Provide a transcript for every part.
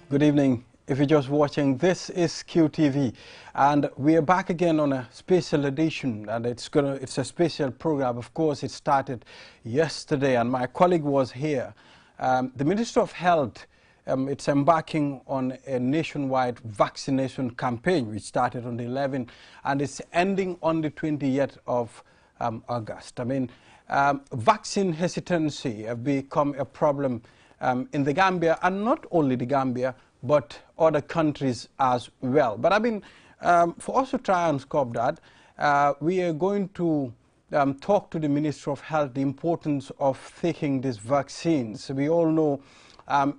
Good evening. If you're just watching, this is QTV, and we are back again on a special edition, and it's a special program. Of course, it started yesterday, and my colleague was here. The Minister of Health, it's embarking on a nationwide vaccination campaign, which started on the 11th, and it's ending on the 20th of August. I mean, vaccine hesitancy have become a problem in the Gambia, and not only the Gambia, but other countries as well. But I mean, for us to try and scope that, we are going to talk to the Minister of Health the importance of taking these vaccines. We all know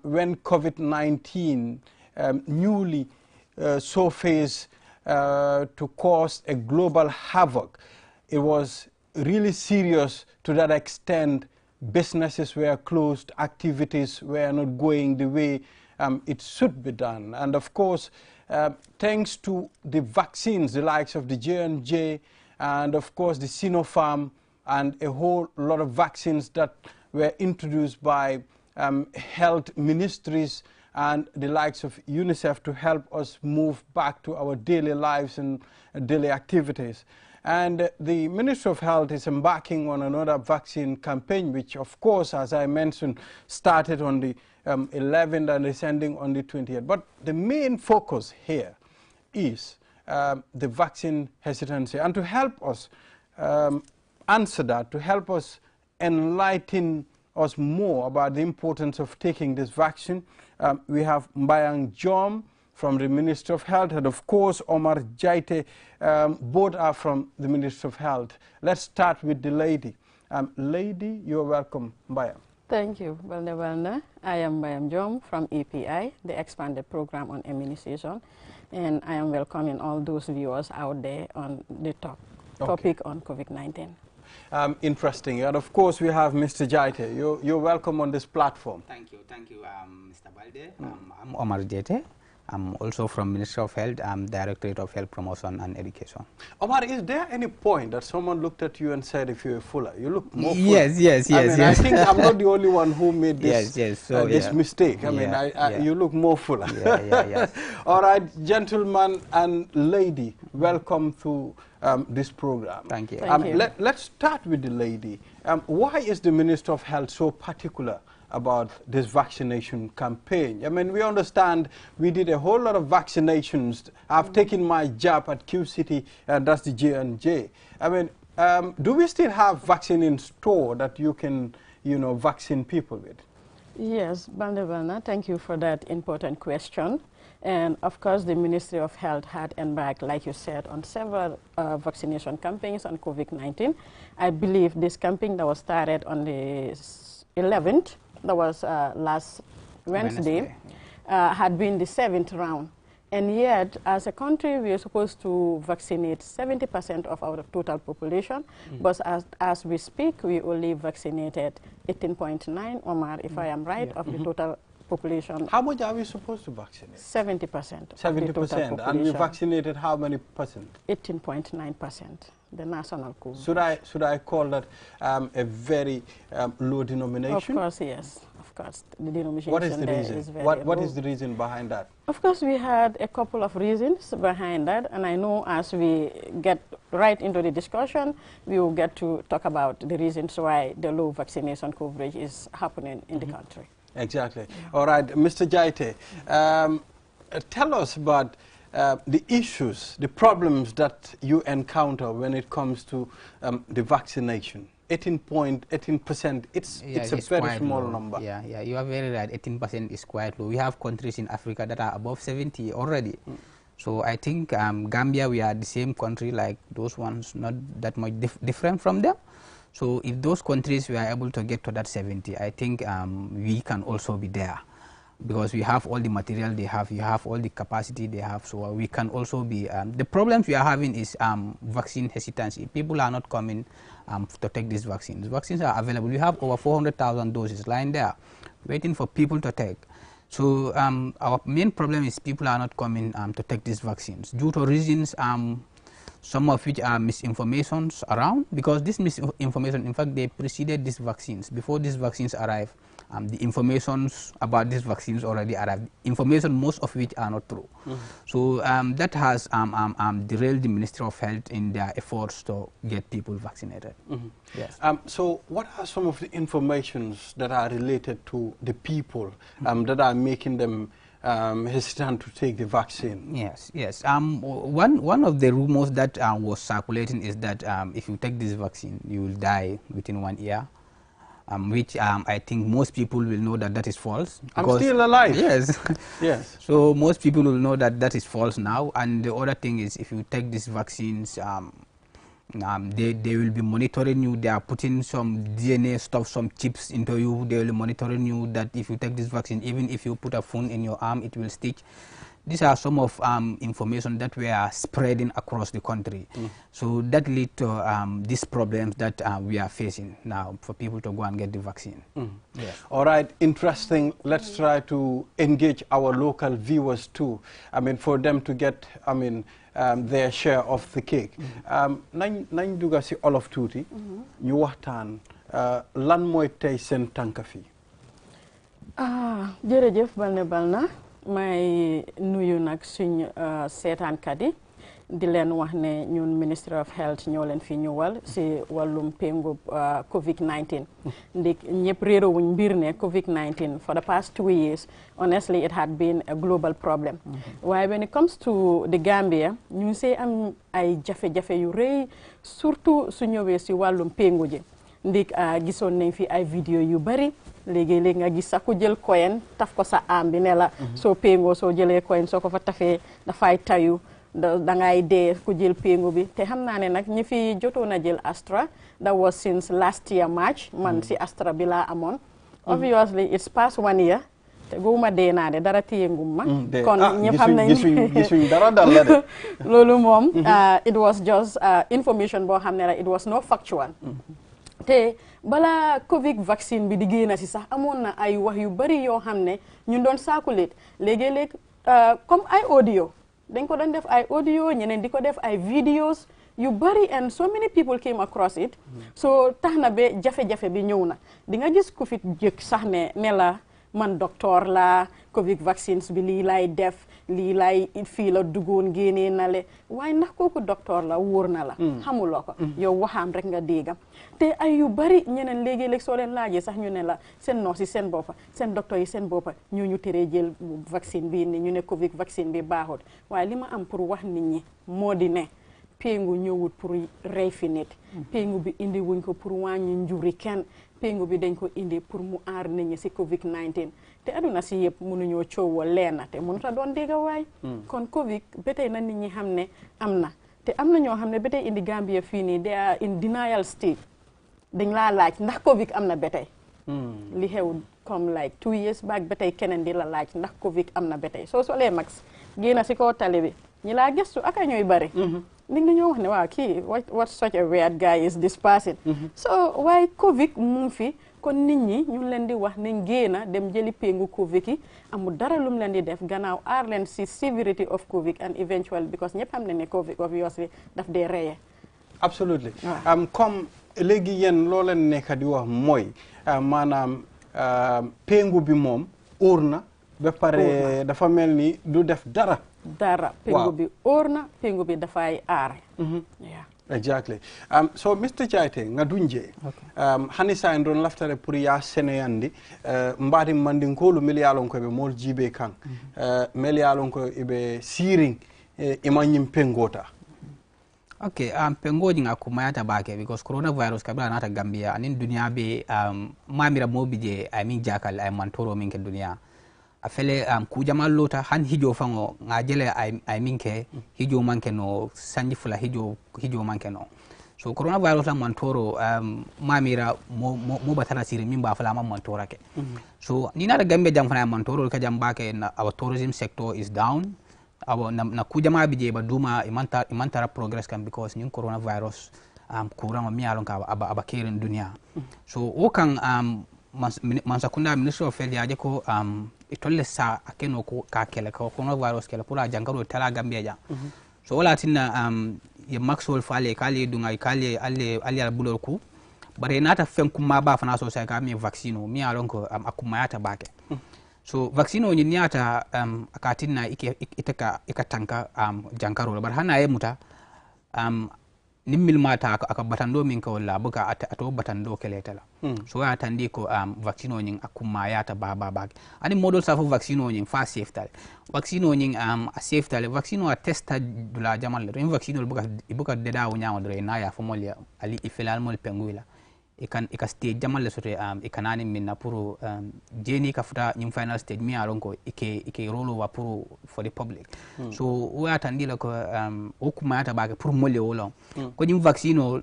when COVID-19 newly surfaced to cause a global havoc, it was really serious to that extent. Businesses were closed, activities were not going the way it should be done. And of course, thanks to the vaccines, the likes of the J&J and of course the Sinopharm and a whole lot of vaccines that were introduced by health ministries and the likes of UNICEF to help us move back to our daily lives and daily activities. And the Ministry of Health is embarking on another vaccine campaign, which of course, as I mentioned, started on the 11th and is ending on the 20th. But the main focus here is the vaccine hesitancy. And to help us answer that, to help us enlighten us more about the importance of taking this vaccine, we have Mbayang Jom from the Ministry of Health, and of course Omar Jaite. Both are from the Ministry of Health. Let's start with the lady. Lady, you're welcome, Mbayang. Thank you, Balna. I am Mbayang Jom from EPI, the expanded program on immunization, and I am welcoming all those viewers out there on the topic on COVID-19. Interesting. And of course, we have Mr. Jaite. You're welcome on this platform. Thank you, Mr. Balde. I'm Omar Jaite. I'm also from Ministry of Health. I'm Directorate of Health Promotion and Education. Omar, is there any point that someone looked at you and said, if you're a fuller, you look more fuller? Yes. I think I'm not the only one who made this, this mistake. I mean, you look more fuller. All right, gentlemen and lady, welcome to this program. Thank you. Let's start with the lady. Why is the Minister of Health so particular about this vaccination campaign? I mean, we understand we did a whole lot of vaccinations. I've taken my jab at Q City, and that's the J&J. I mean, do we still have vaccine in store that you can, vaccine people with? Yes, Balna, thank you for that important question. And of course, the Ministry of Health had embarked, like you said, on several vaccination campaigns on COVID-19. I believe this campaign that was started on the 11th, that was last Wednesday, had been the 7th round. And yet, as a country, we are supposed to vaccinate 70% of our total population. But as we speak, we only vaccinated 18.9, Omar, if I am right, of the total population. How much are we supposed to vaccinate? 70%. 70%. And we vaccinated how many percent? 18.9%. The national coverage. Should I call that a very low denomination? Of course, yes. Of course, the denomination. What is the reason? Is very what low. is the reason behind that? Of course, we had a couple of reasons behind that, and I know as we get right into the discussion, we will get to talk about the reasons why the low vaccination coverage is happening in the country. Exactly. All right, Mr. Jaite, tell us about the issues, the problems that you encounter when it comes to the vaccination. 18%, it's a very small number. Yeah, you are very right. 18% is quite low. We have countries in Africa that are above 70 already. So I think Gambia, we are the same country like those ones, not that much different from them. So if those countries were able to get to that 70, I think we can also be there, because we have all the material they have, you have all the capacity they have, so we can also be. The problems we are having is vaccine hesitancy. People are not coming to take these vaccines. Vaccines are available. We have over 400,000 doses lying there, waiting for people to take. So our main problem is people are not coming to take these vaccines due to reasons some of which are misinformations around, because this misinformation, in fact, they preceded these vaccines. Before these vaccines arrived, the informations about these vaccines already arrived, information most of which are not true. So that has derailed the Ministry of Health in their efforts to get people vaccinated. Yes. So what are some of the informations that are related to the people that are making them hesitant to take the vaccine? Yes, yes. One of the rumors that was circulating is that if you take this vaccine, you will die within 1 year. Which I think most people will know that is false. I'm still alive. Yes. Yes. So most people will know that is false now. And the other thing is, if you take these vaccines, they will be monitoring you. They are putting some DNA stuff, some chips into you. They will be monitoring you that if you take this vaccine, even if you put a phone in your arm, it will stitch. These are some of information that we are spreading across the country. So that lead to these problems that we are facing now for people to go and get the vaccine. Yes. All right, interesting. Let's try to engage our local viewers too. I mean, for them to get, I mean, their share of the cake. Nañ duga si olof tuuti ñu waxtaan lan mooy tey seen tànk fi. Jërëjëf Balna may nuyu nag suñ seetaankat yi di leen wax ne ñun Ministry of Health ñoo leen fi ñëwal si wàllum péngu COVID-19 ndik ñëpp réerowuñ mbir ne COVID-19 for the past 2 years honestly it had been a global problem waaye when it comes to the Gambia ñu ngi see am ay jafe-jafe yu rëy surtout su ñëwee si wàllum péngu ji ndik gisoon nañ fi ay vidéo yu bari léegi nga gis sax ku jël coin taf ko sa am bi ne la soo péngoo soo jëlee coin soo ko fa tafee dafay tayu da ngay dee ku jël péngu bi te xam naa ne nag ñi fi jotoon a jël Astra that was since last year March man si Astra bi laa amoon obviously it's past 1 year te guma dee naa de dara téye ngum ma kon ñëpp xam nañ gisuñ dara dal la de loolu moom it was just information boo xam ne la it was not factual te bala Covid vaccine bi di génn si sax amoon na ay wax yu bari yoo xam ne ñun doon circulate léegi-léeg comme ay audio dañ ko doon def ay audio ñeneen di ko def ay videos yu bari and so many people came across it so tax na ba jafe-jafe bi ñëw na di nga gis ku fi jëkk sax ne la man docteur la Covid vaccines bi lii lay def lii lay fii la duggoon génnee na le waaye ndax kooku docteur la wóor na la xamuloo ko yow waxaam rek nga déggam te ay yu bari ñeneen léegi-léeg soo leen laajee sax ñu ne la seen nurse yi seen boppa seen docteur yi seen boppa ñu teree jël vaccine bi ni ñu ne Covid vaccine bi baaxut waaye li ma am pour wax nit ñi moo di ne péngu ñëwut pour rey fi nit péngu bi indi wuñ ko pour wàññi njuri kenn péngu bi dañ ko indi pour mu aar nit ñi si Covid-19 te aduna si yëpp mënuñoo coowoo leena te mënut a doon dégg waay kon Covid ba tey na nit ñi xam ne am na te am na ñoo xam ne ba tey indi Gambia fii nii they are in denial state dañ laa laaj ndax Covid am na ba tey li xew comme like 2 years back ba tey keneen di la laaj ndax Covid am na ba tey soo solee max génn si kaw tali bi ñi laa gëstu aka ñooy bari nit ñi ñoo wax ne waaw kii what such a weird guy is this person so waaye Covid mu fi kon nit ñi ñu leen di wax nañ génna dem jëli péngu Covid yi amul dara lu mu leen di def gannaaw aar leen si severity of Covid and eventually because ñëpp xam ne ne Covid obviously daf dee reye absolutely comme léegi yéen loo leen nekk di wax mooy maanaam péngu bi moom óor na ba pare dafa mel ni du def dara péngu bi óor na péngu bi dafay aare exactly so Mr. Jaite nga dunje hani sa en don laftare pour ya seneyandi mbadi mandinkolu milyalon ko be mol jibe kan milyalon ko ibe siring imanyim pengota okay pengoji nga kumayata bake because coronavirus kabla nata Gambia anin dunia be mamira mobije I mean jakal ay mantoro min ke dunia afele kujamal lota han hijo fango nga jele ay minke hijo manke no sanji fula hijo manke no so coronavirus la mantoro mamira mo batana siri min ba fala mantora ke so ni na da Gambia jam fana mantoro ka jam bake na our tourism sector is down our na kujama bije ba duma imantara progress kan because ni coronavirus kurang mi alon ka aba keren dunia so o kan mansakunda Ministry of Health yaje ko itolle sa akeno ko ka kele ko coronavirus kele pula jangaro tala Gambia ja so wala tinna ye maxol fale kale dunga kale alle al bulol ku bare nata fen kuma ba fana so sai ka mi vaccino mi alon ko akuma yata bake so vaccino ni nyata akatinna itaka ikatanka jankaro bar hana ye muta nimmil mata aka batando min ka wala buka ato batando keletala so ya tandi ko vaccino nyin akuma yata baba ani model sa vaccino nyin fa safe vaccino nyin a safe tal vaccino a testa dula jamal re vaccino buka deda wo nyawo re na ya fomolia ali ifilal mol penguila ika stage jamal le sote ikanani minna pour jeni ka futa nyum final stage mi alon ko ike rolo wa pour for the public so wo atandi la ko okuma yata ba pour molle wolo ko nyum vaccino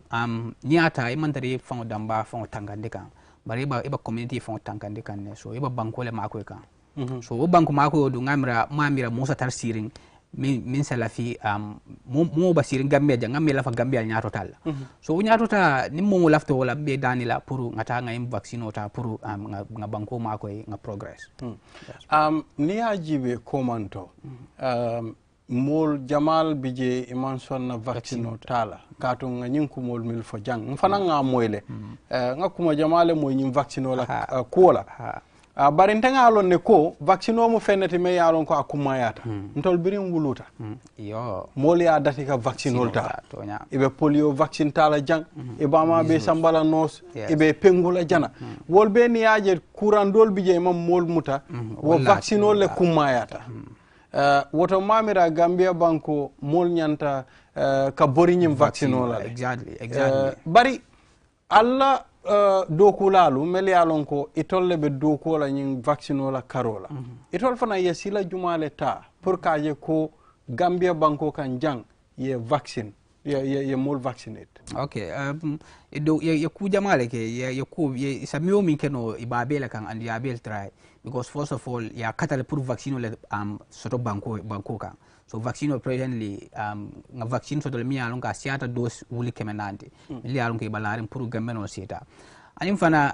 nyata e mantari fon damba fon tangande kan bare iba community fon tangande kan ne so iba bankole mako kan so o banko mako do ngamira mamira musa tar siring min salafi mo basirin gambia jang ngamela fa gambia nyaato tal so nyaato ta nimmo lafto wala be danila pour ngata ngayim vaccine ta pour nga banko mako nga progress ni ajibe komanto mol jamal bije iman sonna vaccine tala kato nga nyinku mol mil fo jang mfana nga moyle nga kuma jamale moy nyim vaccine wala kola barinta ngalon ne ko vaccine mo fenati me yalon ko akuma yata ntol birim wuluta yo moli ya dati ka vaccine holta ibe polio vaccine tala jang e bama be sambala nos ibe pengula jana wol be ni yaje kurandol bije mam mol muta wo vaccine le kuma yata woto mamira gambia banko mol nyanta ka borinyim vaccine la exactly bari alla dokulalu mel yalon ko itolle be dokola nyin vaccine la karola itol fana yesila jumale ta pour kaje ko gambia banko kan jang ye vaccine ye mol vaccinate okay ye ku jamale ke ye ku ye samio min keno ibabela kan and yabel try because first of all ya katale pour vaccine le soto banko kan so vaccine presently nga vaccine so dole mi alon ka siata dose wuli kemenante mi alon ke balaren pour gameno seta anim fana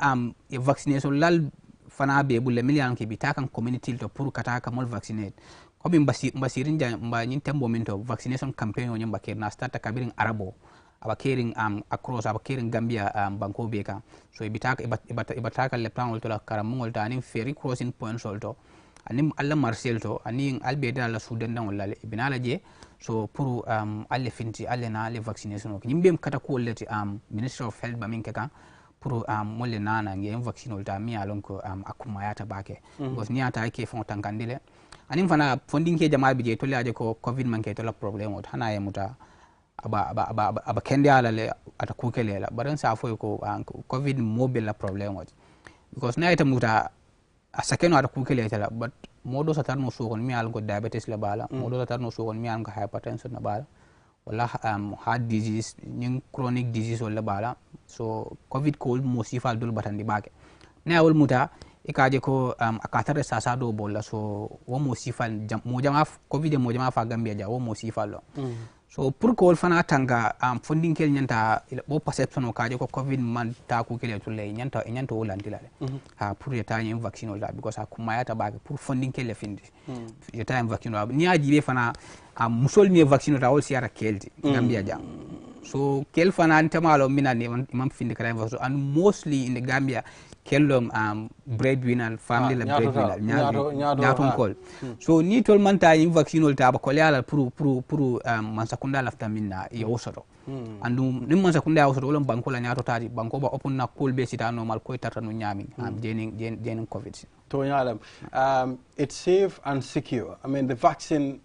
e vaccination lal fana be bulle mi alon ke bitakan community to pour kata ka mol vaccinate ko bi mbasirin mba nyin tembo min to vaccination campaign o nyamba ke na start kabirin arabo aba kering across aba kering gambia banko be ka so ibitaka le plan to la karamol ta anim ferry crossing points also anim alla marcel to anin albeda la sudan dan wala ibinala je so pour alle finti alle na alle vaccination ko nyimbe kata ko leti minister of health ba min kaka pour molle nana ngem vaccine ta mi alon ko akuma yata bake because ni ata ke fon tankandile anim fana funding ke jama bi je to laje ko covid man ke to la problem o hana yamuta aba kende ala le ata kukele la baran sa fo ko covid mobile la problem o because na ita muta a sakeno ata kukele tala but modo sa tarno so kon mi al go diabetes la bala modo sa tarno so kon mi al go hypertension la bala wala heart disease ning chronic disease wala bala so covid cold mo sifal dul batandi bake na wol muta ikaje ko akatare sasa do bolla so wo mo sifal mo jama covid mo jama fa gambia ja wo mo sifal lo so pour ko fana tanga funding kel nyanta bo perception o kaje ko covid man ta ku kele to le nyanta wala ndilale pour yeta nyim vaccine wala because akuma yata bage pour funding kel findi yeta nyim vaccine wala ni ajibe fana musol mi vaccine ta wol siara kelti gambia jam so kel fana ntamalo minani imam findi kala vaccine and mostly in the gambia kellom breadwinner family la breadwinner nyato kol so ni tol manta yin vaccine ta ba ko yala pour man sakunda lafta minna e osoto andu nim man sakunda osoto wolon banko la nyato tati banko ba open na kol be sita normal ko tata no nyami jening covid to yalam it's safe and secure. I mean the vaccine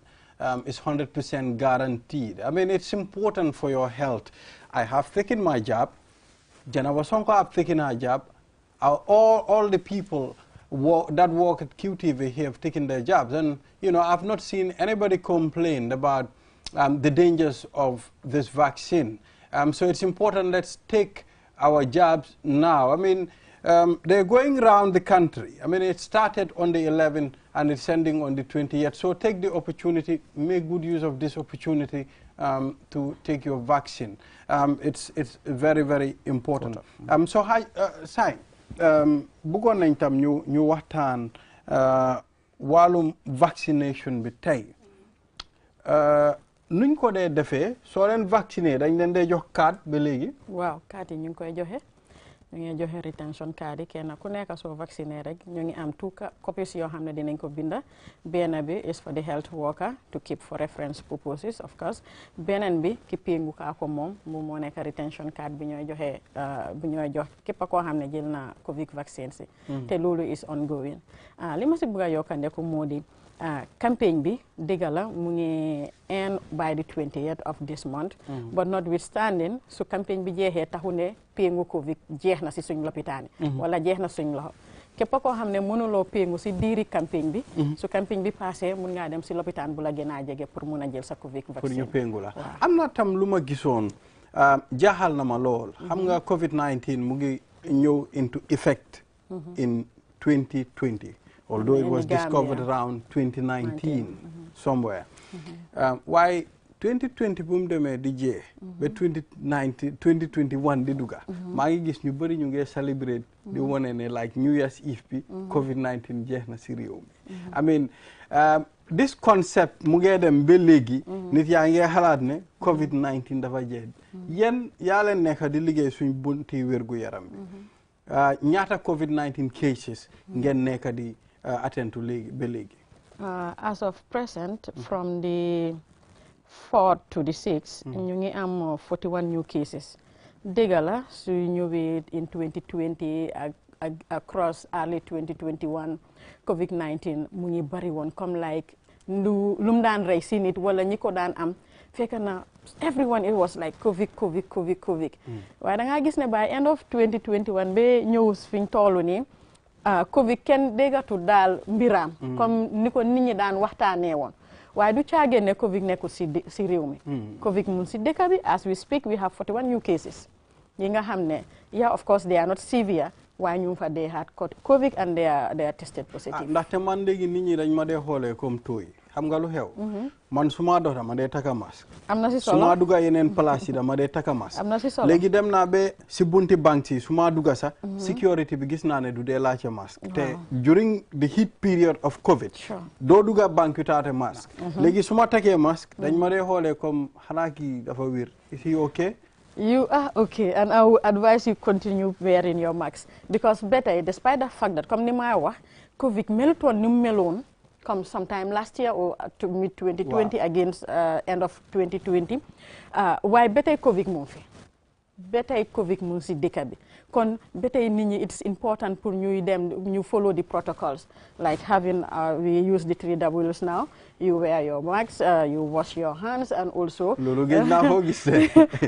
is 100% guaranteed. I mean it's important for your health. I have taken my jab. Jana wasonko have taken her jab. All the people that work at QTV here have taken their jobs, and you know I've not seen anybody complain about the dangers of this vaccine. So it's important. Let's take our jobs now. I mean, they're going around the country. I mean, it started on the 11th and it's ending on the 20th. So take the opportunity, make good use of this opportunity to take your vaccine. It's very, very important. So hi, Sai. Bëggoon nañ tam ñu waxtaan wàllum vaccination bi tey nuñ ko dee defee soo leen vacciné dañ leen dee jox carte ba léegi. waaw carte yi ñu ngi koy joxe ñu ngi joxe retention card yi kenn ku nekk soo vacciné rek ñu ngi am 2 copies yoo xam ne dinañ ko binda benn bi is for the health worker to keep for reference purposes of course beneen bi ki péngu kaa ko moom moo nekk retention card bi ñooy joxe bu ñooy jox képp koo xam ne jël na Covid vaccine si te loolu is ongoing li ma si bëgg a yokkandeku moo di campagne bi dëgg la mu ngi end by the 28th of this month but notwithstanding su campagne bi jeexee taxu ne péngu Covid jeex na si suñ lopitaan yi wala jeex na suñ loxo képp koo xam ne mënuloo péngu si diiri campagne bi su campagne bi passé mun ngaa dem si lopitaan bu la gën a jege pour mun a jël sa Covid vaccine pour ñu péngu la am na tam lu ma gisoon jaaxal na ma lool xam nga Covid-19 mu ngi ñëw into effect in 2020 although it was discovered around 2019 somewhere waaye 2020 bu mu demee di jee ba 2021 di duga maa ngi gis ñu bëri ñu ngi celebrate di wane ne like New Year's Eve bi Covid-19 jeex na si réew mi I mean this concept mu ngee dem ba léegi nit yaa ngi xalaat ne Covid-19 dafa jeex yéen yaa leen nekk di liggéey suñ bunti wérgu yaram bi ñaata Covid-19 cases ngeen nekk di attend to léegi ba léegi as of present from the 4th to the 6th ñu ngi am 41 new cases dëgg la su ñëwee in 2020 ak across early 2021 Covid-19 mu ngi bari woon comme like lu mu daan rey si nit wala ñi ko daan am fekk na everyone it was like Covid waaye da ngaa gis ne by end of 2021 ba ñëw fi ñu toll nii Covid kenn déggatul daal mbiraam comme ni ko nit ñi daan waxtaanee woon waaye du caagee ne Covid nekkul si réew mi Covid mun si dëkk bi as we speak we have 41 new cases yi nga xam ne yeah of course they are not severe waaye ñu fa dee had Covid and they are tested positive ndaxte man léegi nit ñi dañ ma dee xoolee comme tooy xam nga lu xew man su ma dox dama dee taka masque am na si solo su ma dugga yeneen place yi dama dee taka masque am na si solo léegi dem naa ba si bunti banque yi su ma dugga sax security bi gis naa ne du dee laajte masque te during the heat period of Covid doo dugga banque yu taate masque léegi su ma takee masque dañ ma dee xoolee comme xanaa kii dafa wér is he okay You are okay, and I would advise you continue wearing your mask because better, despite the fact that, come ni ma wax, Covid melutoon ni meloon come sometime last year or to mid 2020 against end of 2020. Why better Covid mu fi? Better Covid mu si dëkk bi. Kon better nit ñi it's important pour ñuy dem ñu follow the protocols like having we use the 3 W's now. You wear your mask, you wash your hands, and also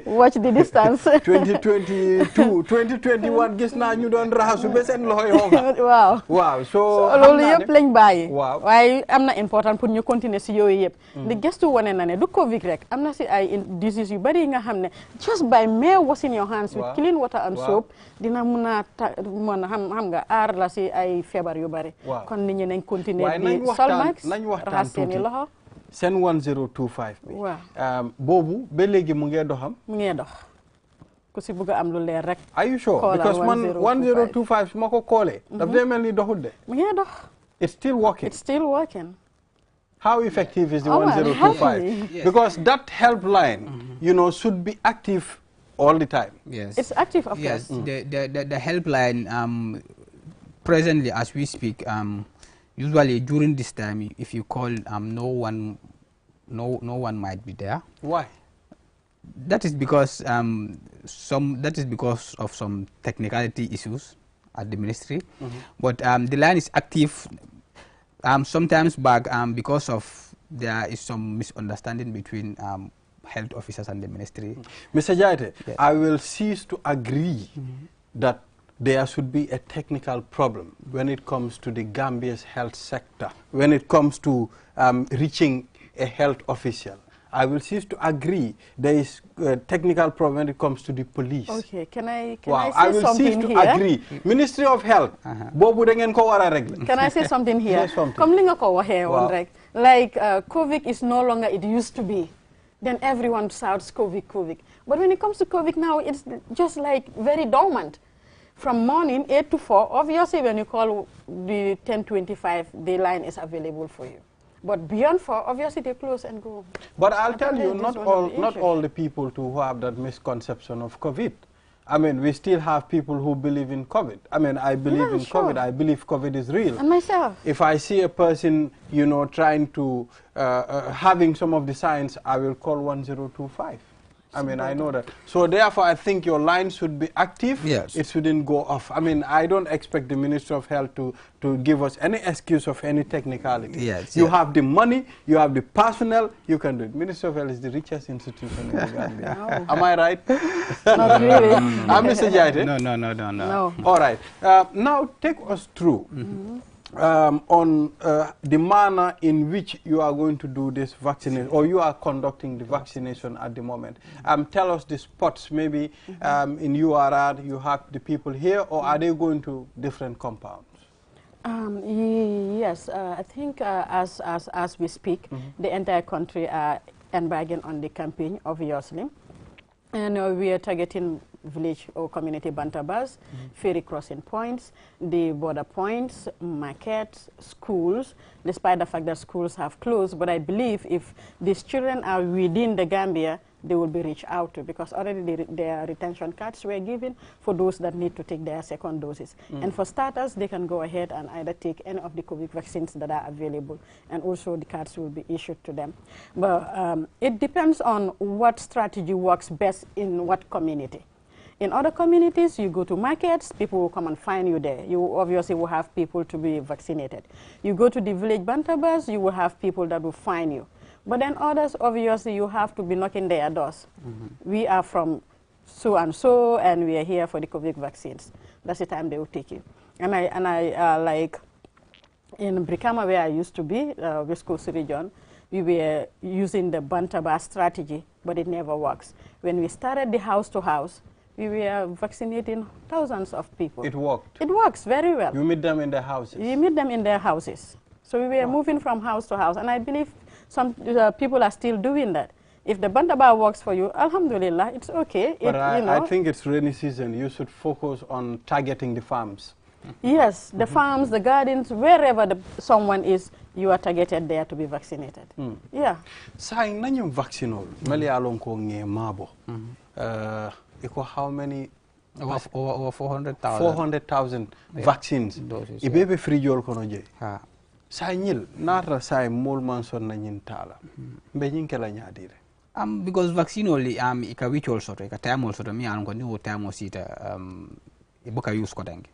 watch the distance. 2021 gis naa ñu doon raxasu ba seen loxo yi waaw so loolu yëpp lañ bàyyi waaye am na important pour ñu continuer si yooyu yëpp di gëstu wane na ne du Covid rek am na si ay disease yu bari yi nga xam ne just by mere washing your hands with clean water and soap dina mun a xam nga aar la si ay feebar yu bari kon nit ñi nañ continuer di sol mask raxas seeni loxo seen 1025 bi boobu ba léegi mu ngee doxam mu ngee dox ku si bëgg a am lu leer rek are you sure because man 1025 su ma ko koolee daf dee mel ni doxul de mu ngee dox it's still working how effective is the 1025 because that helpline you know should be active all the time. Yes, it's active of course. The helpline presently as we speak usually during this time if you call no one might be there. Why? That is because of some technicality issues at the ministry, but the line is active sometimes back because of there is some misunderstanding between health officers and the ministry. Mr. Jaite, yes. I will cease to agree that there should be a technical problem when it comes to the Gambia's health sector, when it comes to reaching a health official. I will cease to agree there is a technical problem when it comes to the police. Okay, can I say I will something cease to here? agree. Ministry of Health, Can I say something here? Like COVID is no longer it used to be. Then everyone shouts COVID. But when it comes to COVID now, it's just like very dormant. From morning 8 to 4, obviously when you call the 1025, the line is available for you. But beyond 4, obviously they close and go. But I'll tell you, not all the people who have that misconception of COVID. I mean, we still have people who believe in COVID. I mean, I believe in COVID. I believe COVID is real. And myself. If I see a person, you know, trying to, having some of the signs, I will call 1025. I mean, I know that. So therefore, I think your line should be active. Yes. It shouldn't go off. I mean, I don't expect the Ministry of Health to give us any excuse of any technicality. Yes. You have the money, you have the personnel, you can do it. Ministry of Health is the richest institution in the Gambia. No. Am I right? Not really. Mr. Jaite? No. All right. Now, take us through. On the manner in which you are going to do this vaccination, or you are conducting the vaccination at the moment. Tell us the spots, maybe in URR you have the people here, or are they going to different compounds? Yes, I think as we speak, the entire country are embarking on the campaign, obviously. And we are targeting village or community bantabas, ferry crossing points, the border points, markets, schools, despite the fact that schools have closed. But I believe if these children are within the Gambia, they will be reached out to, because already their retention cards were given for those that need to take their second doses. And for starters, they can go ahead and either take any of the COVID vaccines that are available, and also the cards will be issued to them. But it depends on what strategy works best in what community. In other communities, you go to markets, people will come and find you there. You obviously will have people to be vaccinated. You go to the village bantabas, you will have people that will find you. But then others, obviously, you have to be knocking their doors. We are from so-and-so, and we are here for the COVID vaccines. That's the time they will take you. And I like, in Brikama, where I used to be, West Coast region, we were using the bantaba strategy, but it never works. When we started the house-to-house, we were vaccinating thousands of people. It worked? It works very well. You meet them in their houses? We meet them in their houses. So we were moving from house to house, and I believe some people are still doing that. If the bantaba works for you, alhamdulillah, it's okay. But I think it's rainy season. You should focus on targeting the farms. Yes, the farms, the gardens, wherever someone is, you are targeted there to be vaccinated. Yeah. Saying nanyum vaccinol, meli alon ko nge mabo. How many? Over 400,000. 400,000 vaccines. Doses. Ibebe free jol kono je. Say nil nara say mol man son na nyin tala. Mbe nyin kala nyaadire. Because vaccine only ika which also ika time also mi an ko ni o time o sita iboka use ko dange.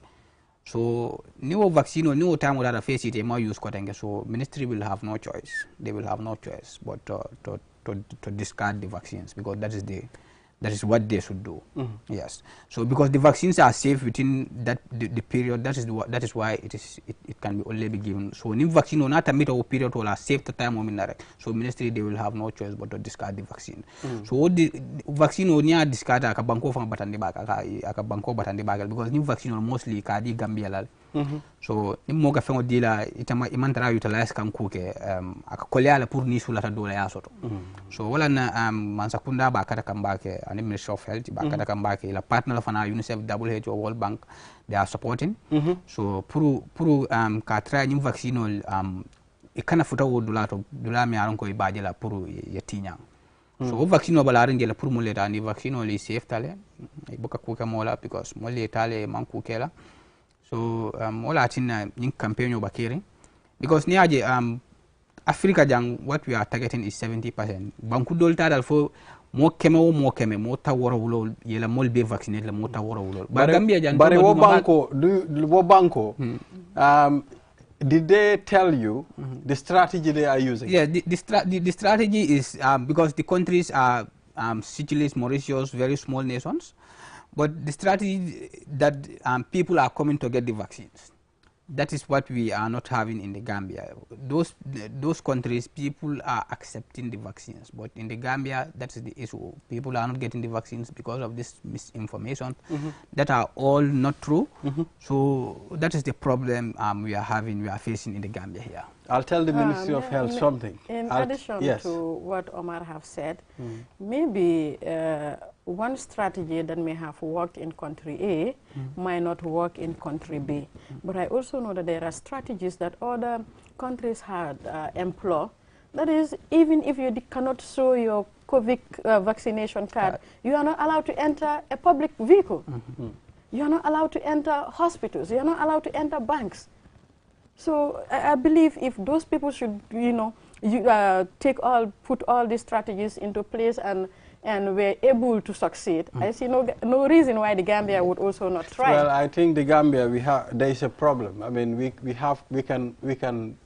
So new vaccine or new time that face it more use ko dange. So ministry will have no choice. They will have no choice but to discard the vaccines, because that is what they should do. Yes. So because the vaccines are safe within the period, that is why it can be only be given. So new vaccine or not a meter period will safe the time of minute. So ministry they will have no choice but to discard the vaccine. So what the vaccine or near discard aka banko from batandi bag aka banko batandi bag, because new vaccine are mostly kadi Gambia lal. So ni moga fengo dila itama imantara utilize kam kuke aka kolyala pour ni sulata dola ya soto. So wala na mansakunda ba kata kambake and Ministry of Health ba kata kambake la partner of UNICEF, WHO, World Bank, they are supporting. So puru ka try ni vaccine ikana futa wo dula mi aron ko ibaje la puru yetinya. So vaccine bala arin la puru mo le ni vaccine li safe tale iboka kuka mola, because mo le tale man kukela. So all atin in campaign bakiri, because ni aje Africa jang what we are targeting is 70%. Banku dol tadal fo mo keme mo taworo wulo yela mol be vaccinated mo taworo wulo. But Gambia jang But wo banko did they tell you the strategy they are using? Yeah, the strategy is because the countries are Seychelles, Mauritius, very small nations. But the strategy that people are coming to get the vaccines, that is what we are not having in the Gambia. Those countries, people are accepting the vaccines, but in the Gambia, that is the issue. People are not getting the vaccines because of this misinformation that are all not true. So that is the problem we are facing in the Gambia here. I'll tell the Ministry of Health something. In addition to what Omar have said, maybe one strategy that may have worked in country A might not work in country B. But I also know that there are strategies that other countries had employed. That is, even if you cannot show your COVID vaccination card, you are not allowed to enter a public vehicle. You are not allowed to enter hospitals. You are not allowed to enter banks. So I believe if those people should, put all these strategies into place and we're able to succeed, I see no reason why the Gambia would also not try. Well, I think the Gambia, there is a problem. I mean, we can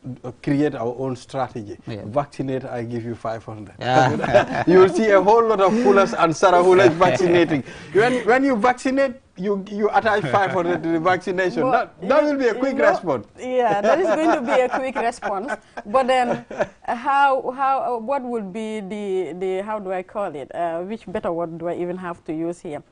create our own strategy. Yeah. Vaccinate, I give you 500. Yeah. You will see a whole lot of Fullers and Sarahulas vaccinating. When you vaccinate, you attach 500 to the vaccination. Well, that will be a quick response. Yeah, that is going to be a quick response. But then, what would be the how do I call it? Which better word do I even have to use here?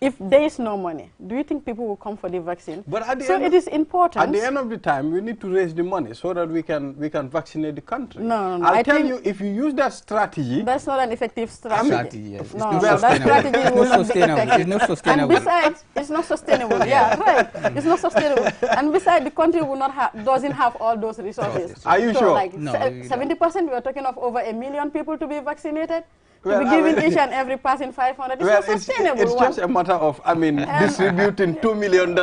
If there is no money, do you think people will come for the vaccine? But at the so it is important. At the end of the time, we need to raise the money so that we can vaccinate the country. No. I'll tell you, if you use that strategy, that's not an effective strategy. Yes. No, that strategy will not be effective. It's not sustainable. And besides, it's not sustainable. Yeah, right. It's not sustainable. And besides, the country will not doesn't have all those resources. Are you sure? Like no, 70%, we are talking of over 1 million people to be vaccinated. Well, to be giving each and every person 500, it's not sustainable. It's just a matter of, distributing $2 million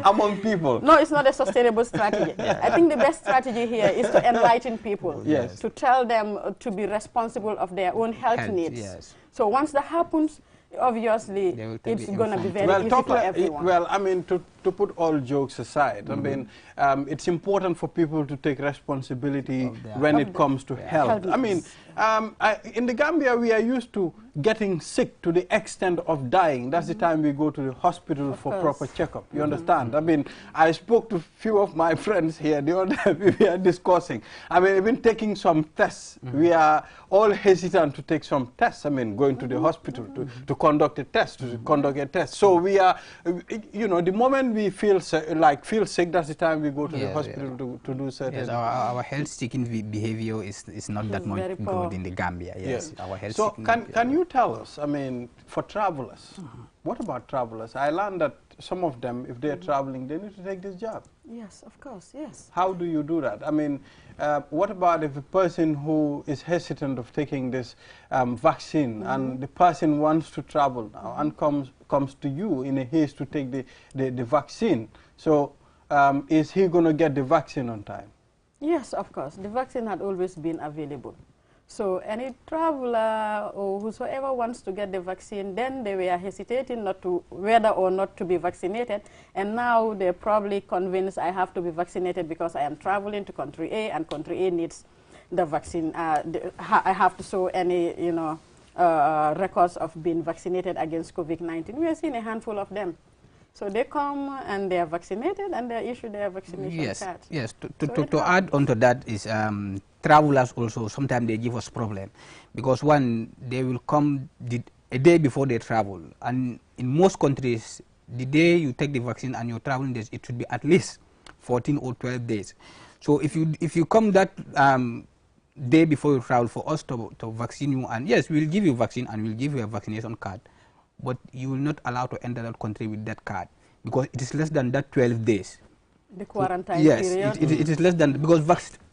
among people. No, it's not a sustainable strategy. I think the best strategy here is to enlighten people, to tell them to be responsible of their own health needs. Yes. So once that happens, obviously, it's going to be very easy for everyone. Well, I mean, to put all jokes aside, I mean, it's important for people to take responsibility when it comes to health. I mean, in the Gambia, we are used to getting sick to the extent of dying. That's the time we go to the hospital for proper checkup. You understand? I mean, I spoke to a few of my friends here. The other day we are discussing. I mean, even taking some tests. We are all hesitant to take some tests. I mean, going to the hospital to conduct a test, So we are, the moment we feel sick, that's the time we go to the hospital to do certain. Yes, our health-seeking behavior is not that much good in the Gambia. Yes, our health. So can you tell us? I mean, for travelers, what about travelers? I learned that some of them, if they are traveling, they need to take this job. Yes, of course. Yes. How do you do that? I mean, what about if a person who is hesitant of taking this vaccine and the person wants to travel now and comes to you in a haste to take the vaccine? So is he going to get the vaccine on time? Yes, of course. The vaccine had always been available. So any traveler or whosoever wants to get the vaccine, then they were hesitating whether or not to be vaccinated. And now they're probably convinced I have to be vaccinated because I am traveling to country A and country A needs the vaccine. I have to show any, records of being vaccinated against COVID-19. We are seeing a handful of them. So they come and they are vaccinated and they issue their vaccination card. Yes, to add on to that is travelers also, sometimes they give us problem. Because one, they will come a day before they travel. And in most countries, the day you take the vaccine and you're traveling days, it should be at least 14 or 12 days. So if you come that day before you travel for us to vaccine you, and yes, we'll give you vaccine and we'll give you a vaccination card. But you will not allow to enter that country with that card because it is less than that 12 days. The quarantine period? Yes, it is less than, because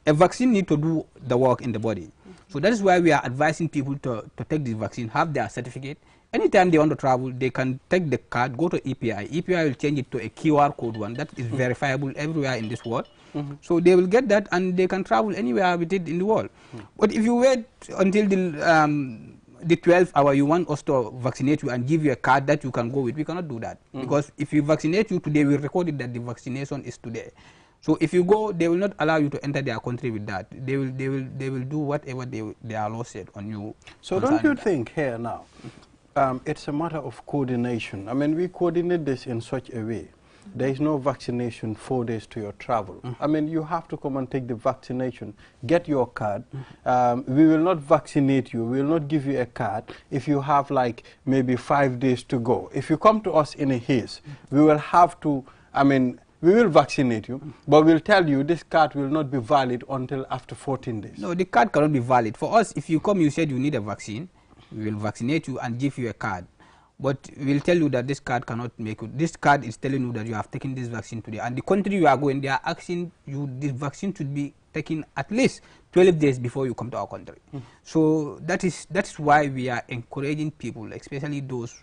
a vaccine needs to do the work in the body. So that is why we are advising people to take this vaccine, have their certificate. Anytime they want to travel, they can take the card, go to EPI. EPI will change it to a QR code one that is verifiable everywhere in this world. So they will get that and they can travel anywhere with it in the world. But if you wait until the 12th hour, you want us to vaccinate you and give you a card that you can go with, we cannot do that. Because if we vaccinate you today, we record it that the vaccination is today. So if you go, they will not allow you to enter their country with that. They will do whatever their law said on you. So don't you think here now, it's a matter of coordination. I mean, we coordinate this in such a way. There is no vaccination 4 days to your travel. I mean, you have to come and take the vaccination, get your card. We will not vaccinate you. We will not give you a card if you have like maybe 5 days to go. If you come to us in a haste, we will have to, we will vaccinate you, but we'll tell you this card will not be valid until after 14 days. No, the card cannot be valid. For us, if you come, you said you need a vaccine, We will vaccinate you and give you a card. But we'll tell you that this card cannot make you. This card is telling you that you have taken this vaccine today. And the country you are going, they are asking you this vaccine should be taken at least 12 days before you come to our country. So that's why we are encouraging people, especially those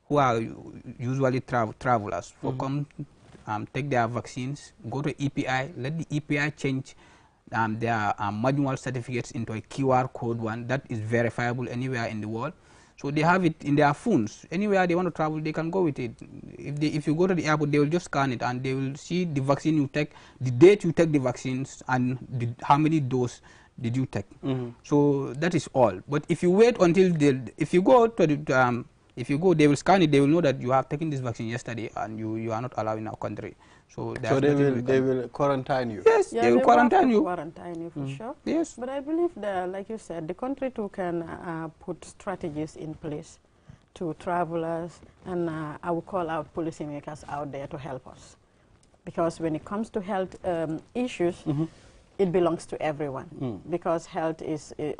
who are usually travelers, for come take their vaccines, go to EPI, let the EPI change their manual certificates into a QR code one that is verifiable anywhere in the world. So they have it in their phones. Anywhere they want to travel, they can go with it. If you go to the airport, they will just scan it and they will see the vaccine you take, the date you take the vaccines, and how many doses did you take. So that is all. But if you wait until if you go to the they will scan it. They will know that you have taken this vaccine yesterday and you are not allowed in our country. So they will quarantine you. Yes, yeah, they will quarantine you. Quarantine you for sure. Yes. But I believe that, like you said, the country too can put strategies in place to travelers, and I will call out policymakers out there to help us, because when it comes to health issues, it belongs to everyone, because health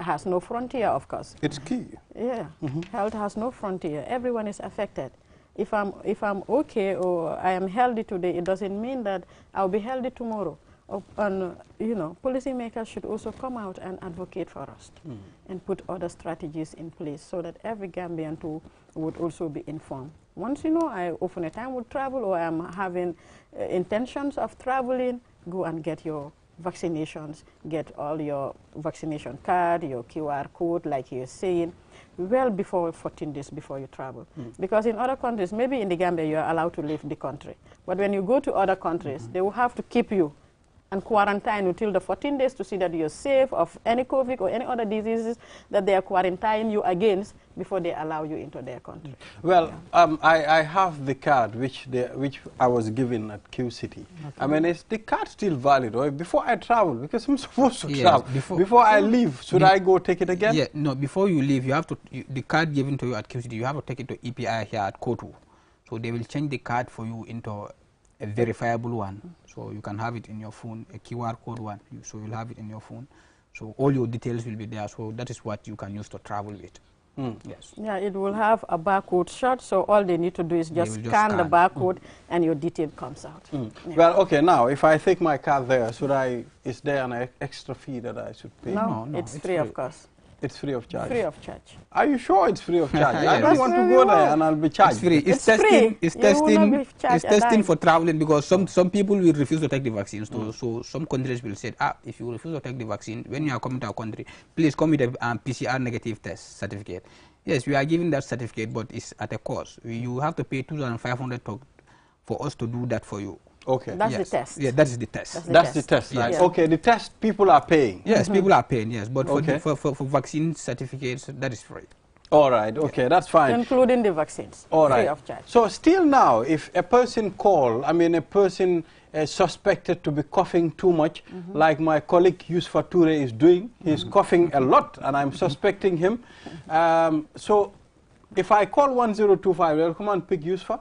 has no frontier, of course. It's key. Yeah, health has no frontier. Everyone is affected. If I'm okay or I am healthy today, it doesn't mean that I'll be healthy tomorrow. And you know, policymakers should also come out and advocate for us and put other strategies in place so that every Gambian too would also be informed. Once you know I often a time would travel or I'm having intentions of traveling, go and get your vaccinations, get all your vaccination card, your QR code, like you're saying, well before 14 days before you travel. Because in other countries, maybe in the Gambia, you are allowed to leave the country. But when you go to other countries, they will have to keep you and quarantine until the 14 days to see that you're safe of any COVID or any other diseases that they are quarantining you against before they allow you into their country. Well, I have the card which I was given at Q City. Okay. I mean, is the card still valid? Or before I travel, because I'm supposed to travel. Before I leave, should I go take it again? Yeah, no, before you leave, you have to, the card given to you at Q City, you have to take it to EPI here at Kotu. So they will change the card for you into a verifiable one. So you can have it in your phone, a QR code one. So you'll have it in your phone. So all your details will be there. So that is what you can use to travel with. Yes. Yeah, it will have a barcode shot, so all they need to do is just scan the barcode and your detail comes out. Yeah. Well, okay, now, if I take my card there, is there an extra fee that I should pay? No, it's free, of course. It's free of charge? Free of charge. Are you sure it's free of charge? I don't want to go there and I'll be charged. It's free. It's testing for traveling, because some people will refuse to take the vaccines. So some countries will say, if you refuse to take the vaccine, when you are coming to our country, please come with a PCR negative test certificate. Yes, we are giving that certificate, but it's at a cost. You have to pay 2,500 for us to do that for you. Okay. That's the test. Yeah, that is the test. That's the test, right? Yes. Okay, the test people are paying. Yes, people are paying, yes. But for vaccine certificates, that is free. All right, okay, that's fine. Including the vaccines, all right. Free of charge. So still now, if a person a person suspected to be coughing too much, like my colleague Yusfa Toure is doing, he's coughing a lot, and I'm suspecting him. So if I call 1025, they'll come and pick Yusfa?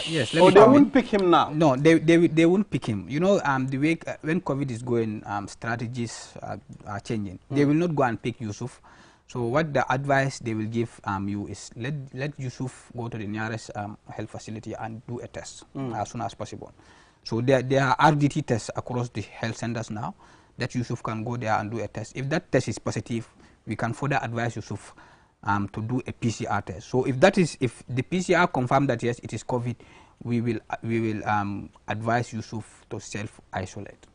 Yes. Or they won't pick him now? No, they won't pick him. You know, the way when COVID is going, strategies are changing. They will not go and pick Yusuf. So what the advice they will give you is let Yusuf go to the nearest health facility and do a test as soon as possible. So there are RDT tests across the health centers now that Yusuf can go there and do a test. If that test is positive, we can further advise Yusuf to do a PCR test. So if the PCR confirms that yes, it is COVID, we will advise Yusuf to self-isolate.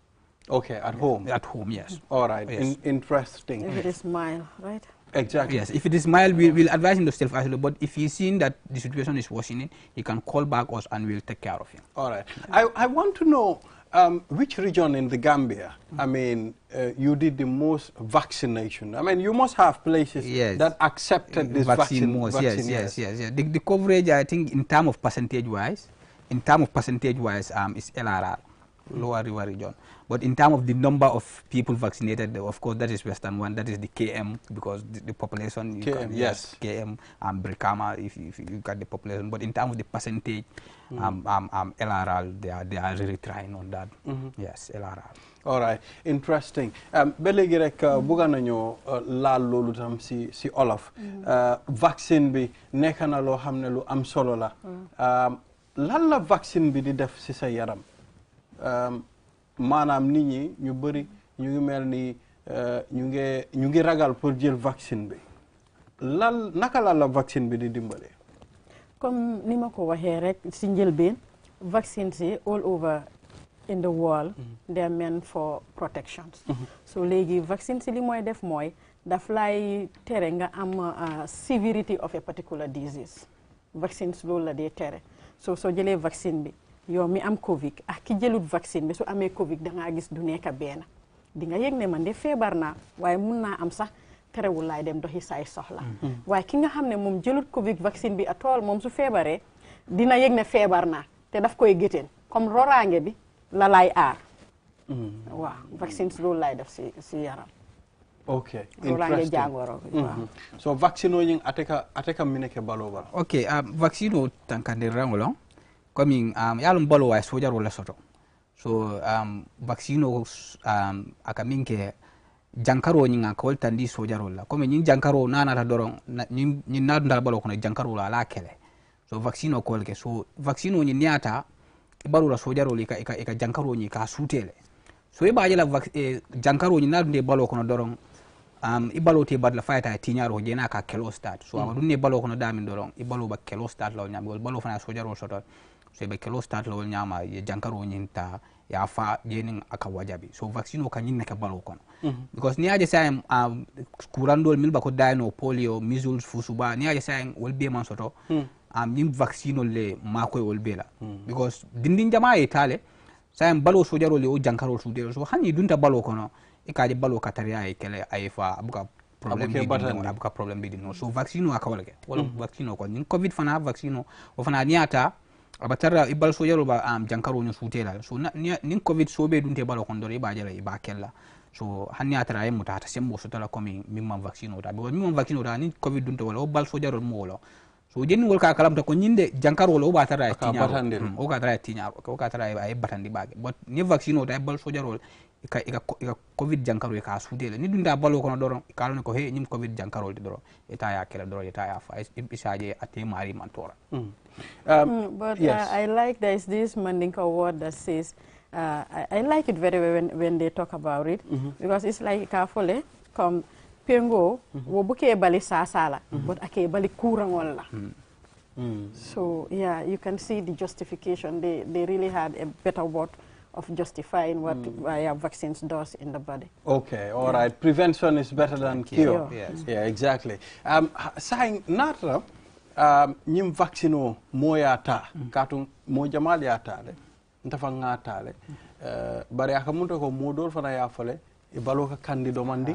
Okay, at home. At home, yes. All right. Yes. Interesting. If it is mild, right? Exactly. Yes. If it is mild, we'll advise him to self-isolate. But if he's seen that the situation is worsening, he can call back us and we'll take care of him. All right. I want to know which region in the Gambia, I mean, you did the most vaccination. I mean, you must have places that accepted this vaccine. Yes. The coverage, I think, in terms of percentage-wise, is LRR. Lower River region. But in terms of the number of people vaccinated, of course, that is Western one. That is the KM, because the population. KM, yes. KM and Brikama, if you got the population. But in terms of the percentage, LRL, they are really trying on that. Yes, LRL. All right, interesting. Ba léegi rek bëgg nañu laal loolu tam si olof. Vaccine bi nekk na loo xam ne lu am solo la. Lan la vaccine bi di def si sa yaram? Maanaam nit ñi ñu bëri ñu ngi mel ni ñu ngi ragal pour jël vaccine bi. Naka la vaccine bi di dimbale? Comme ni ma ko waxee rek si njëlbeen, vaccines yi all over in the world, they are meant for protections. So léegi vaccine si li mooy def mooy daf lay tere nga am severity of a particular disease. Vaccines loolu la dee tere. So soo jëlee vaccine bi yow mi am Covid ak ki jëlut vaccine bi su amee Covid da ngaa gis du nekk benn. Di nga yëg ne man de feebar naa waaye mun naa am sax terewul laay dem doxi saay soxla. Waaye ki nga xam ne moom jëlut Covid vaccine bi at all moom su feebaree dina yëg ne feebar naa te daf koy géteen comme roraange bi la lay aar. Waaw vaccines loolu lay def si yaram. Okay, roraange jàngoro. So vaccine o ñing ateka mineke balo bala. Okay, vaccine o tankande rangolo comme yalum balo way sojaro la soto. So vaccine o aka minke jankaro ñinga ko tandi sojaro la comme ñin jankaro nanata dorong ñin nadundal balo kono jankaro la kele. So vaccine o kolke so vaccine o ñi niata balo la sojaro li ka jankaro ñi ka sutele. So e baaje la jankaro ñi nadunde balo kono dorong ibalo te badla fayta tiñaro jena ka kelo start so ama dunne balo kono damin dorong ibalo ba kelo start law nyam gol balo fana sojaro soto so be kelo start law nyama ye jankaro nyinta ya fa jenin aka wajabi so vaccine o kan nyinne ka balo kono because ni aje say kurandol mil ba ko dino polio measles fusuba ni aje say wol be man soto nyim vaccine le makoy wol bela because dindin jama e tale say balo sojaro le o jankaro sudero so hanni dunta balo kono ikaje balo kataria e kele aifa abuka problem bi dino so vaccine o akawalke wala vaccine ko ni covid fana vaccine o fana niata abatara ibal so yaro ba jankaro ni sutela so ni covid so be dunte balo kon dore ba jala ba kella so hanni atara e mutata sembo so tala komi mimma vaccine o da be mimma vaccine o da ni covid dunte wala o bal so yaro mo wala so jenni wol ka kalamta ko nyinde jankaro wala o ba tara tinya o ka tara tinya o ka tara e batandi baage but ni vaccine o da bal so yaro ika covid jankaro ka sudele ni dunda balo kono doron kalone ko he nyim covid jankaro de doron eta ya kala doron eta ya fa isaje ate mari mantora but yes. I like there's this Mandinka word that says I like it very well when they talk about it because it's like kafole come pengo wo buke bali sasala but ake bali kurangol la so yeah you can see the justification they really had a better word of justifying what vaccines does in the body. Okay, all right. Prevention is better than cure. Yes. Yeah, exactly. Saying natra nyim vaccino moyata katung mo jamal yata le ntafa ngata le bari akamunto ko modol fana ya fale e balo ka candido mandi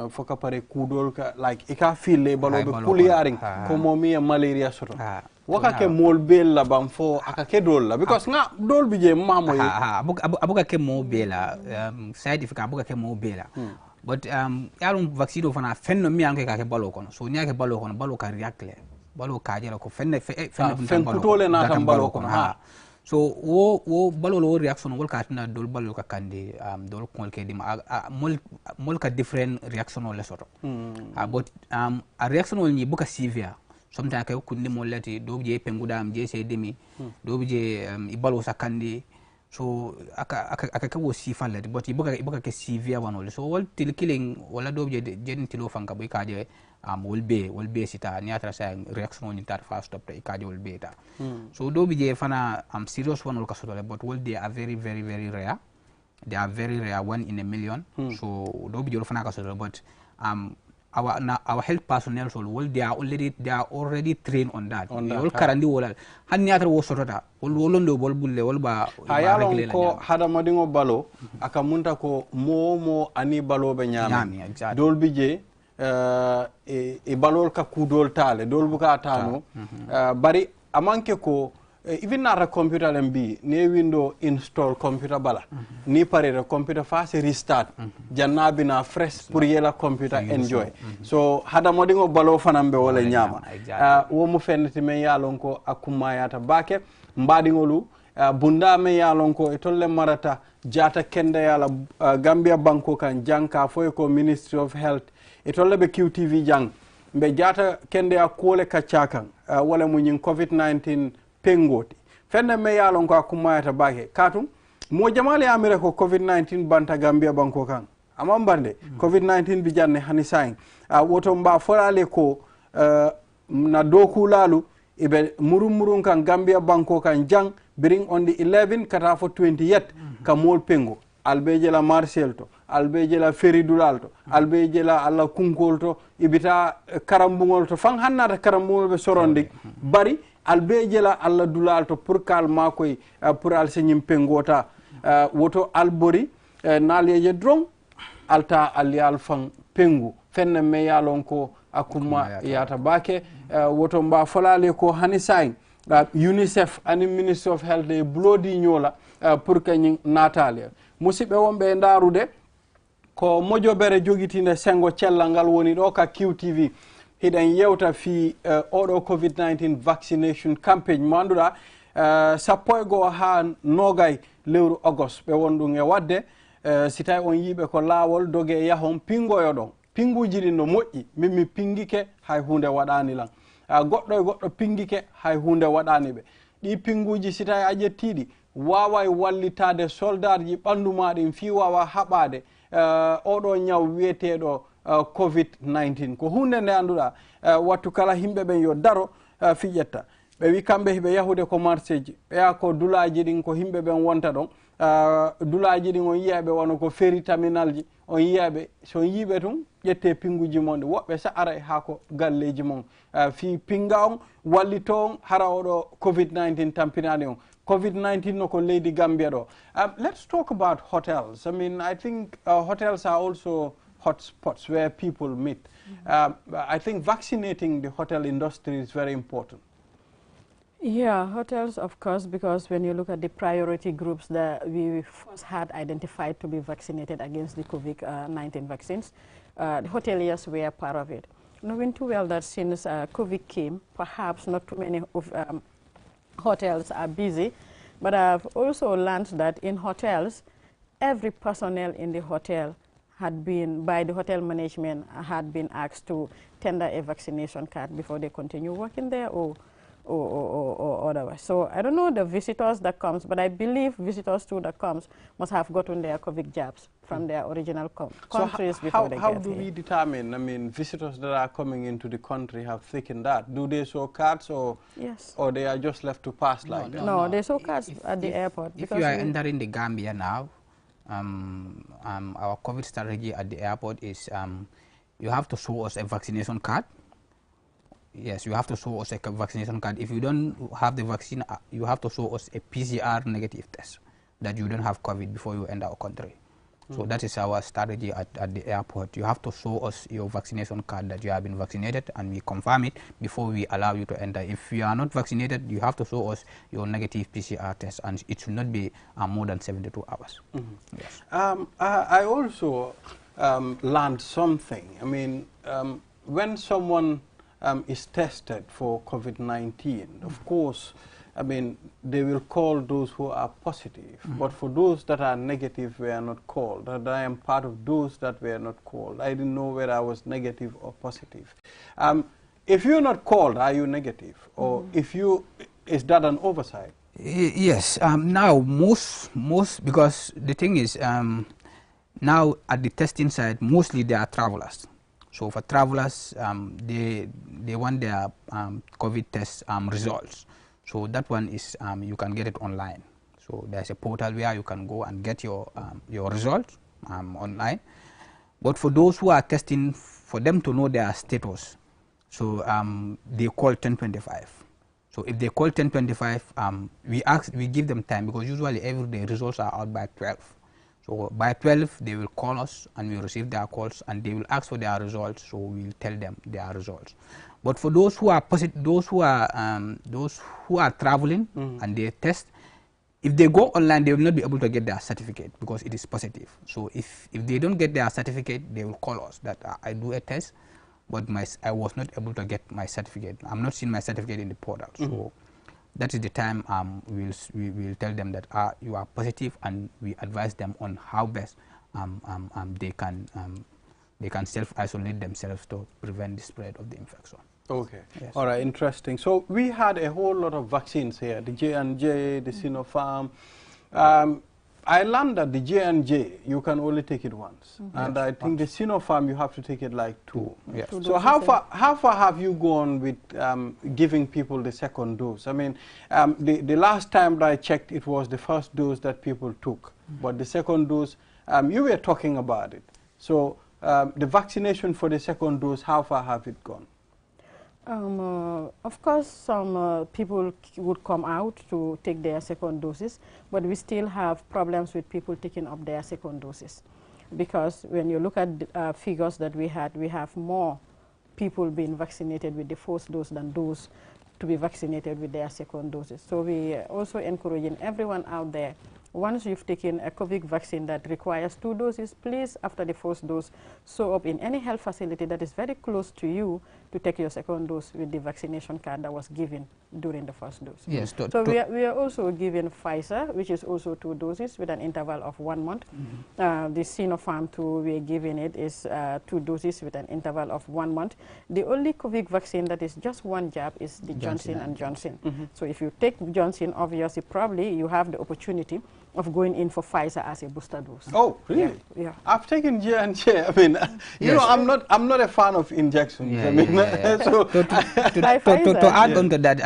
foka pare kudol ka like ika fille balo be kuliaring ko momi malaria soto waka ke mol bel la bam fo aka ke dol la because nga dol bi je mamo yi abuka ke mo bela side effect abuka ke mo bela but yalum vaccine fana fenno mi anke ka ke balo kono so nya ke balo kono balo ka react le balo ka jela ko fenne fen kutole na tam balo kono so wo balo lo reaction wol ka tina dol balo ka kandi dol ko ke dim mol ka different reaction wala soto but a reaction wol ni buka severe sometimes kay kunni mo lati do je pengudam je se demi do je ibalo sakandi so aka ka wo sifa lati but ibuka ke severe one wala so wol til killing wala do je jen tilo fanka boy ka je wol be sita ni atra sa reaction ni tar fast stop e ka je wol be ta so do je fana serious one wol ka so but wol they are very very very rare, they are very rare, 1 in a million so do je fana ka so but our health personnel so they are already trained on that wol karandi wolal hanni atra wo sotota wolondo bol bulle wol ba hayalon ko hada madingo balo aka munta ko mo ani balo be nyami dol bije e balol ka kudol tale dol buka tano bari amanke ko even not a computer MB, ne window install computer bala, ni pare the computer fast restart, janna bina fresh pour yela computer enjoy. So hada modingo balo fanambe wala nyama. Wo mu fenati me yalon ko akuma yata bake mbadingolu bunda me yalon ko etolle marata jata kende yala Gambia banko kan janka foy ko Ministry of Health etolle be QTV jang be jata kende a kole kachakan wala mu nyin COVID-19 pengoti fenne me yalon ko akuma yata bake katum mo jamale amire ko COVID-19 banta Gambia banko kan amambande COVID-19 bi janne hani sain woto mba forale ko na doku lalu ibe murumurun kan Gambia banko kan jang bring on the 11 kata fo 28 ka mol pengo albeje la Marcel to albeje la Feridulal to albeje la alla kunkol to ibita karambungol to fang hannata karambungol be sorondi bari albeje la alla dulal to pour kal makoy pour al senyim pengota woto albori naleje drong alta alial fang pengu fenne me yalon ko akuma yata bake woto mba folale ko hani sain UNICEF ani Ministry of Health de blodi nyola pour que ñi natale musibe wombe ndarude ko mojo bere jogitinde sengo cellangal woni do ka QTV hidan yewta fi odo COVID-19 vaccination campaign manduda sappo go ha nogay lewru August be wondum e wadde sitay on yibe ko lawol doge yahon pingoyo don pinguji din no moƴƴi mimmi pingike hay hunde wadani lan goddo e goddo pingike hay hunde wadani be di pinguji sitay a jettiɗi wawa wallitade soldat ji ɓandu maɗin fi wawa haɓade oɗo ñaw wiyeteɗo COVID-19 ko hunde nde anduɗa wattu kala himɓe ɓen yo daro fiƴetta ɓe wi kamɓe hiɓe yahude ko marché ji ɓeya ko dulaji ɗin ko himɓe ɓen wonta ɗon dulaji ɗin on yiyaɓe wona ko ferry terminal ji on yiyaɓe so yiɓe tun ƴette pinguji mon woɓɓe sa ara ha ko galleji mon fi pinga on wallito on hara oɗo COVID-19 tampinani on COVID-19 no ko leydi Gambia ɗo. Let's talk about hotels. I mean, I think hotels are also hotspots where people meet. I think vaccinating the hotel industry is very important. Yeah, hotels, of course, because when you look at the priority groups that we first had identified to be vaccinated against the COVID-19 vaccines, the hoteliers were part of it. Knowing too well that since COVID came, perhaps not too many of hotels are busy, but I've also learned that in hotels, every personnel in the hotel had been, by the hotel management, had been asked to tender a vaccination card before they continue working there or otherwise. So I don't know the visitors that comes, but I believe visitors too that comes must have gotten their COVID jabs from their original countries so before they get here. How do we determine, I mean, visitors that are coming into the country have taken that? Do they show cards or, yes, or they are just left to pass like that? No, they show cards at the airport. If you are entering the Gambia now, our COVID strategy at the airport is you have to show us a vaccination card. Yes, you have to show us a vaccination card. If you don't have the vaccine, you have to show us a PCR negative test that you don't have COVID before you enter our country. So that is our strategy at the airport. You have to show us your vaccination card that you have been vaccinated, and we confirm it before we allow you to enter. If you are not vaccinated, you have to show us your negative PCR test, and it should not be more than 72 hours. Yes. I also learned something. I mean, when someone is tested for COVID-19, of course, I mean, they will call those who are positive, but for those that are negative, we are not called. And I am part of those that were not called. I didn't know whether I was negative or positive. If you're not called, are you negative? Or if you, is that an oversight? Yes, now most, because the thing is, now at the testing side, mostly they are travelers. So for travelers, they want their COVID test results. So that one is, you can get it online. So there's a portal where you can go and get your results online. But for those who are testing, for them to know their status, so they call 1025. So if they call 1025, we give them time, because usually every day results are out by 12. So by 12, they will call us and we will receive their calls, and they will ask for their results, so we will tell them their results. But for those who are those who are traveling and they test, if they go online, they will not be able to get their certificate because it is positive. So if they don't get their certificate, they will call us that I do a test, but I was not able to get my certificate. I'm not seeing my certificate in the portal. So that is the time we will tell them that you are positive, and we advise them on how best they can self-isolate themselves to prevent the spread of the infection. Okay. Yes. All right. Interesting. So we had a whole lot of vaccines here: the J&J, the Sinopharm. I learned that the J&J you can only take it once, and I think the Sinopharm you have to take it like two. Yes. So how far have you gone with giving people the second dose? I mean, the last time that I checked, it was the first dose that people took, but the second dose, you were talking about it. So the vaccination for the second dose, how far have it gone? Of course, some people would come out to take their second doses, but we still have problems with people taking up their second doses. Because when you look at figures that we have more people being vaccinated with the first dose than those to be vaccinated with their second doses. So we are also encouraging everyone out there, once you've taken a COVID vaccine that requires 2 doses, please, after the first dose, show up in any health facility that is very close to you to take your second dose with the vaccination card that was given during the first dose. Yes. So we are also giving Pfizer, which is also 2 doses with an interval of 1 month. The Sinopharm too, we are giving it is 2 doses with an interval of 1 month. The only COVID vaccine that is just 1 jab is the Johnson & Johnson. So if you take Johnson, obviously, probably you have the opportunity of going in for Pfizer as a booster dose. Oh, really? Yeah. I've taken J&J. I mean, you know, I'm not a fan of injections. Yeah, I mean, so to add on to that,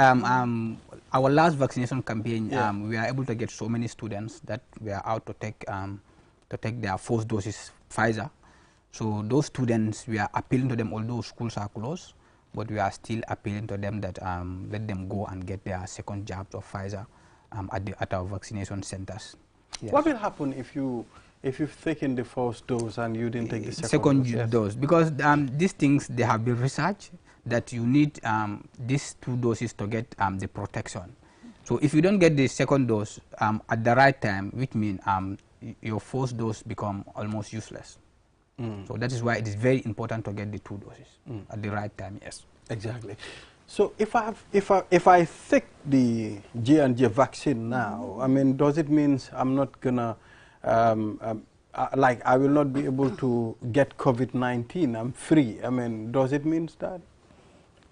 our last vaccination campaign, we are able to get so many students that we are out to take their first doses Pfizer. So those students, we are appealing to them, although schools are closed, but we are still appealing to them that let them go and get their second jabs of Pfizer at our vaccination centers. Yes. What will happen if you've taken the first dose and you didn't take the second dose? Because these things, they have been researched that you need these 2 doses to get the protection. So if you don't get the second dose at the right time, which means your first dose become almost useless. So that is why it is very important to get the 2 doses at the right time. Yes. Exactly. So if I take the J&J vaccine now, I mean, does it mean I'm not gonna like I will not be able to get COVID-19? I'm free. I mean, does it mean that?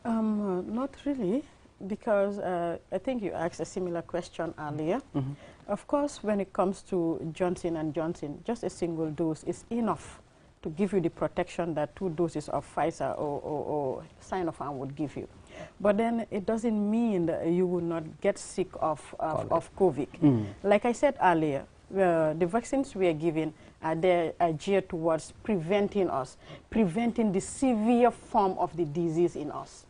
Not really, because I think you asked a similar question earlier. Of course, when it comes to Johnson & Johnson, just a single dose is enough to give you the protection that 2 doses of Pfizer or Sinopharm would give you. But then it doesn't mean that you will not get sick of COVID. Like I said earlier, the vaccines we are giving are geared towards preventing the severe form of the disease in us.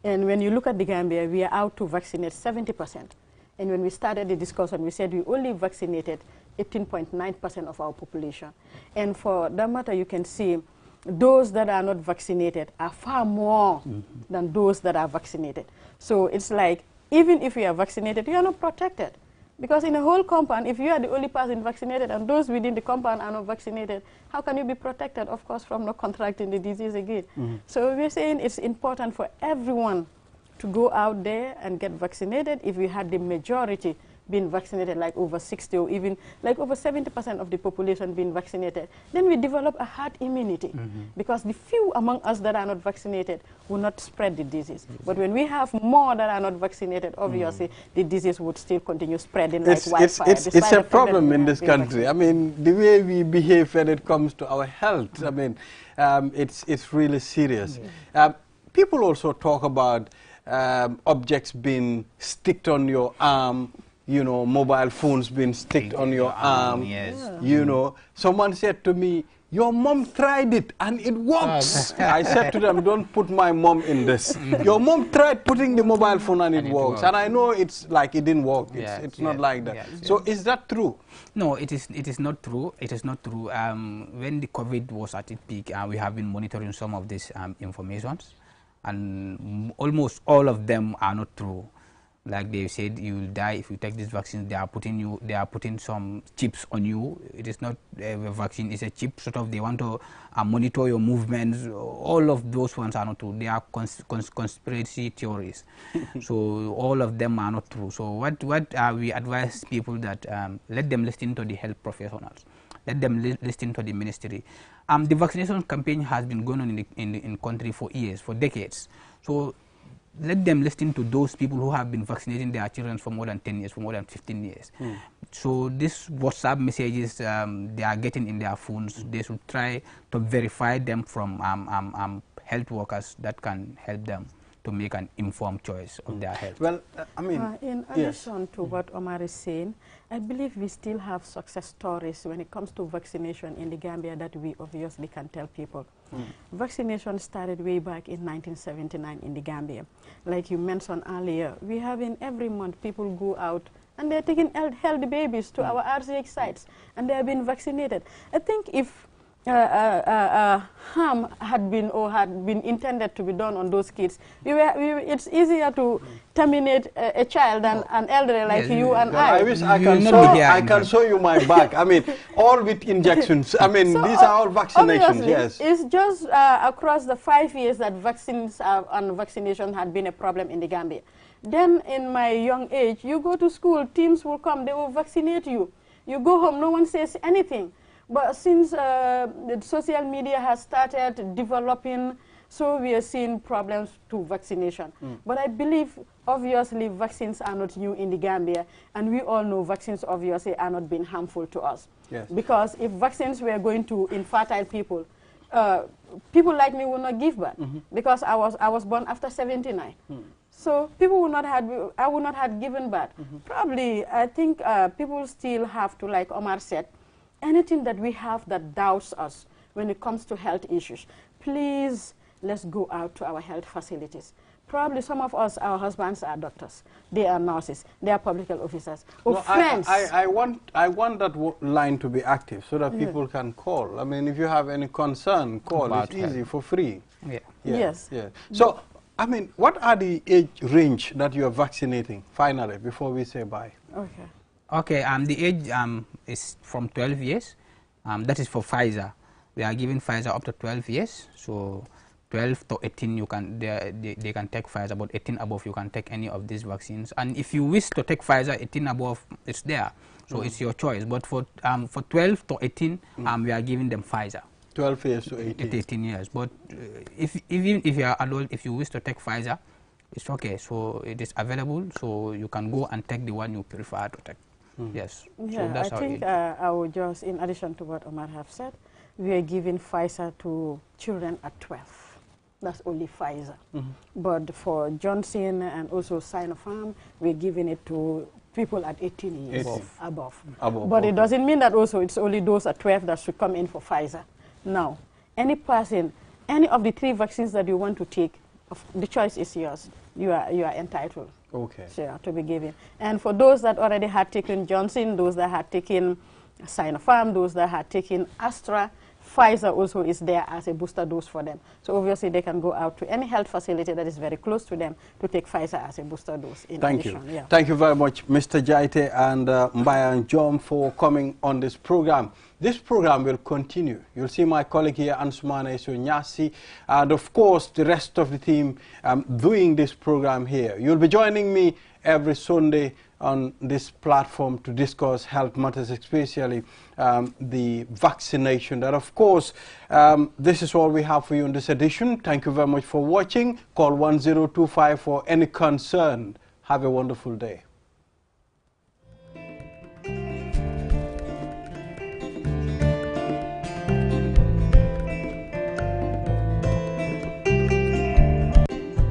And when you look at the Gambia, we are out to vaccinate 70%. And when we started the discussion, we said we only vaccinated 18.9% of our population. And for that matter, you can see those that are not vaccinated are far more than those that are vaccinated. So it's like, even if you are vaccinated, you are not protected. Because in a whole compound, if you are the only person vaccinated and those within the compound are not vaccinated, how can you be protected, of course, from not contracting the disease again? So we're saying it's important for everyone to go out there and get vaccinated. If we had the majority being vaccinated, like over 60 or even like over 70% of the population being vaccinated, then we develop a herd immunity, because the few among us that are not vaccinated will not spread the disease. But when we have more that are not vaccinated, obviously the disease would still continue spreading like wildfire. It's a problem in this country. I mean, the way we behave when it comes to our health, I mean, it's really serious. People also talk about objects being sticked on your arm, you know, mobile phones being sticked on your arm. You know, someone said to me, your mom tried it and it works. I said to them, don't put my mom in this. Your mom tried putting the mobile phone and it works. And I know it's like it didn't work. It's not like that. So is that true? No, it is not true. It is not true. When the COVID was at its peak, we have been monitoring some of these informations. and almost all of them are not true. Like they said, you will die if you take this vaccine. They are putting some chips on you. It is not a vaccine; it's a chip. Sort of, they want to monitor your movements. All of those ones are not true. They are conspiracy theories. So all of them are not true. So what we advise people that let them listen to the health professionals. Let them listen to the ministry. The vaccination campaign has been going on in the country for years, for decades. So let them listen to those people who have been vaccinating their children for more than 10 years, for more than 15 years. So these WhatsApp messages they are getting in their phones, they should try to verify them from health workers that can help them to make an informed choice of their health. Well, I mean, in addition to what Omar is saying, I believe we still have success stories when it comes to vaccination in the Gambia that we obviously can tell people. Vaccination started way back in 1979 in the Gambia. Like you mentioned earlier, we have in every month people go out and they're taking healthy babies to our RCH sites and they have been vaccinated. I think if harm had been intended to be done on those kids, it's easier to terminate a child than an elderly like you and I. I wish I can show you my back. I mean, all with injections. I mean, so, these are all vaccinations. Yes, it's just across the 5 years that vaccines and vaccination had been a problem in the Gambia. Then, in my young age, you go to school, teams will come, they will vaccinate you. You go home, no one says anything. But since the social media has started developing, so we are seeing problems to vaccination. But I believe, obviously, vaccines are not new in the Gambia, and we all know vaccines, obviously, are not being harmful to us. Yes. Because if vaccines were going to infertile people, people like me will not give birth, because I was born after 79. So people would not I would not have given birth. Probably, I think people still have to, like Omar said, anything that we have that doubts us when it comes to health issues, please, let's go out to our health facilities. Probably some of us, our husbands are doctors, they are nurses, they are public health officers, or friends. I want that line to be active so that people can call. I mean, if you have any concern, call. It's easy, for free. Yes. So, I mean, what are the age range that you are vaccinating, finally, before we say bye? Okay, the age is from 12 years. That is for Pfizer. We are giving Pfizer up to 12 years. So 12 to 18, you can they can take Pfizer, but 18 above, you can take any of these vaccines. And if you wish to take Pfizer, 18 above, it's there. So it's your choice. But for 12 to 18, we are giving them Pfizer. 12 years to 18. 18 years. But even if you are adult, if you wish to take Pfizer, it's okay. So it is available. So you can go and take the one you prefer to take. Yes. Yeah, so that's I think I would just, in addition to what Omar have said, we are giving Pfizer to children at 12. That's only Pfizer. But for Johnson and also Sinopharm, we're giving it to people at 18 years above. But it doesn't mean that also it's only those at 12 that should come in for Pfizer. Now, any person, any of the 3 vaccines that you want to take, the choice is yours. You are entitled. To be given. And for those that already had taken Johnson, those that had taken Sinopharm, those that had taken Astra, Pfizer also is there as a booster dose for them. So obviously they can go out to any health facility that is very close to them to take Pfizer as a booster dose. Thank you. Thank you very much, Mr. Jaite and Mbaya Njom, for coming on this program. This program will continue. You'll see my colleague here, Ansumana Nyasi, and of course the rest of the team doing this program here. You'll be joining me every Sunday on this platform to discuss health matters, especially the vaccination. That, of course, this is all we have for you in this edition. Thank you very much for watching. Call 1025 for any concern. Have a wonderful day.